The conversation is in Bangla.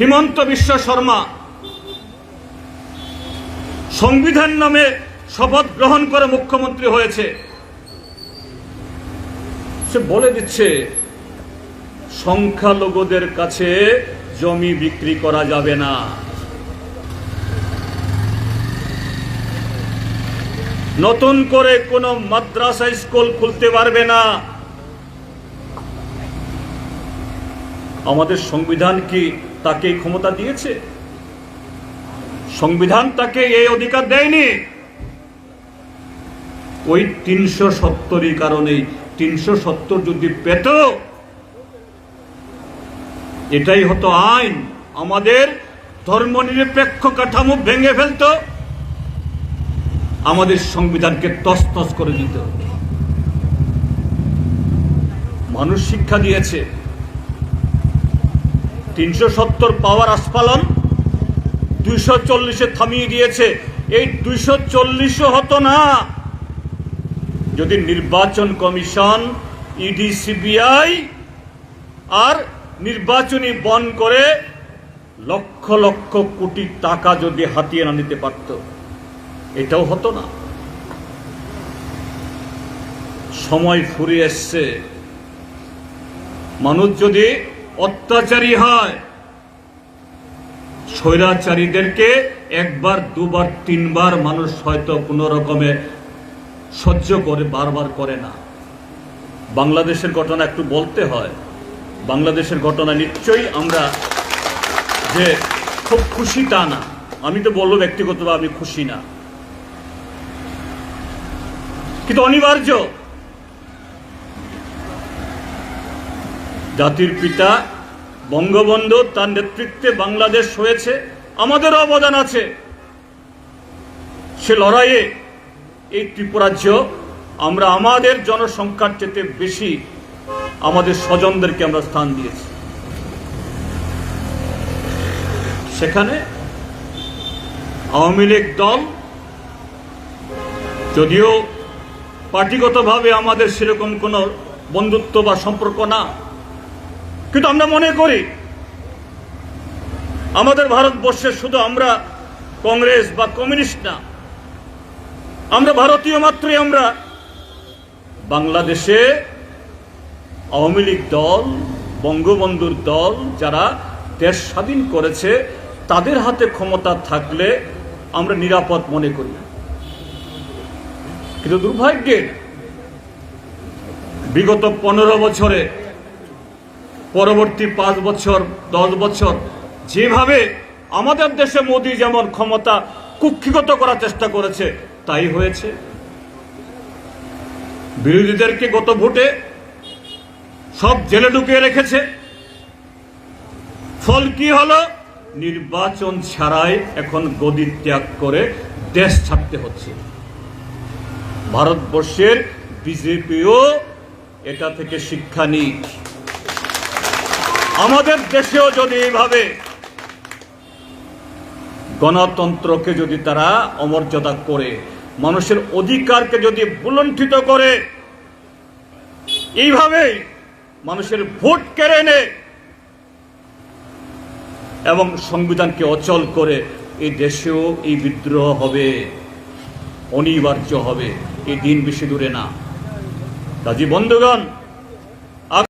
হিমন্ত বিশ্ব শর্মা সংবিধান নামে শপথ গ্রহণ করে মুখ্যমন্ত্রী হয়েছে। সে বলে দিচ্ছে সংখ্যালঘুদের কাছে জমি বিক্রি করা যাবে না। নতুন করে কোনো মাদ্রাসা স্কুল খুলতে পারবে না। আমাদের সংবিধান কি তাকে এই ক্ষমতা দিয়েছে? সংবিধান তাকে এই অধিকার দেয়নি। ওই ৩৭০ কারণে ৩৭০ যদি পেত, এটাই হতো আইন, আমাদের ধর্মনিরপেক্ষ কাঠামো ভেঙে ফেলত, আমাদের সংবিধানকে তছনছ করে দিত। মানুষ শিক্ষা দিয়েছে। ৩৭০ পাওয়ার আস্ফালন ২৪০-এ থামিয়ে দিয়েছে। এই ২৪০ও হতো না যদি নির্বাচন কমিশন, ইডি, সিবিআই আর নির্বাচনী বন্ড করে লক্ষ লক্ষ কোটি টাকা যদি হাতিয়ে না নিতে পারত, এটাও হতো না। সময় ফুরিয়ে এসছে। মানুষ যদি অত্যাচারী হয়, স্বৈরাচারীদেরকে একবার, দুবার, তিনবার মানুষ হয়তো কোনো রকমে সহ্য করে, বারবার করে না। বাংলাদেশের ঘটনা একটু বলতে হয়। বাংলাদেশের ঘটনা নিশ্চয়ই আমরা যে খুব খুশি তা না। আমি তো বলবো ব্যক্তিগতভাবে আমি খুশি না, কিন্তু অনিবার্য। জাতির পিতা বঙ্গবন্ধু তার নেতৃত্বে বাংলাদেশ হয়েছে, আমাদেরও অবদান আছে। সে লড়াইয়ে এই ত্রিপুরাজ্য আমরা আমাদের জনসংখ্যার চেয়ে বেশি আমাদের স্বজনদেরকে আমরা স্থান দিয়েছি। সেখানে আওয়ামী লীগ দল, যদিও পার্টিগতভাবে আমাদের সেরকম কোনো বন্ধুত্ব বা সম্পর্ক না, কিন্তু আমরা মনে করি আমাদের ভারতবর্ষে শুধু আমরা কংগ্রেস বা কমিউনিস্ট না, আমরা ভারতীয় মাত্রই। আমরা বাংলাদেশে আওয়ামী লীগ দল, বঙ্গবন্ধুর দল যারা দেশ স্বাধীন করেছে, তাদের হাতে ক্ষমতা থাকলে আমরা নিরাপদ মনে করি। কিন্তু দুর্ভাগ্যের বিগত 15 বছরে, পরবর্তী 5 বছর, 10 বছর যেভাবে আমাদের দেশে মোদি যেমন ক্ষমতা কুক্ষিগত করার চেষ্টা করেছে, তাই হয়েছে। বিরোধীদেরকে গত ভোটে সব জেলে ঢুকিয়ে রেখেছে। ফল কি হলো? নির্বাচন ছাড়াই এখন গদি ত্যাগ করে দেশ ছাড়তে হচ্ছে। ভারতবর্ষের বিজেপিও এটা থেকে শিক্ষা নিক। আমাদের দেশেও যদি এইভাবে গণতন্ত্রকে যদি তারা অমর্যাদা করে, মানুষের অধিকারকে যদি বুলণ্ঠিত করে, এইভাবে মানুষের ভোট কেড়ে নেয় এবং সংবিধানকে অচল করে, এই দেশেও এই বিদ্রোহ হবে, অনিবার্য হবে। এই দিন বেশি দূরে না। কাজী বন্ধুগণ,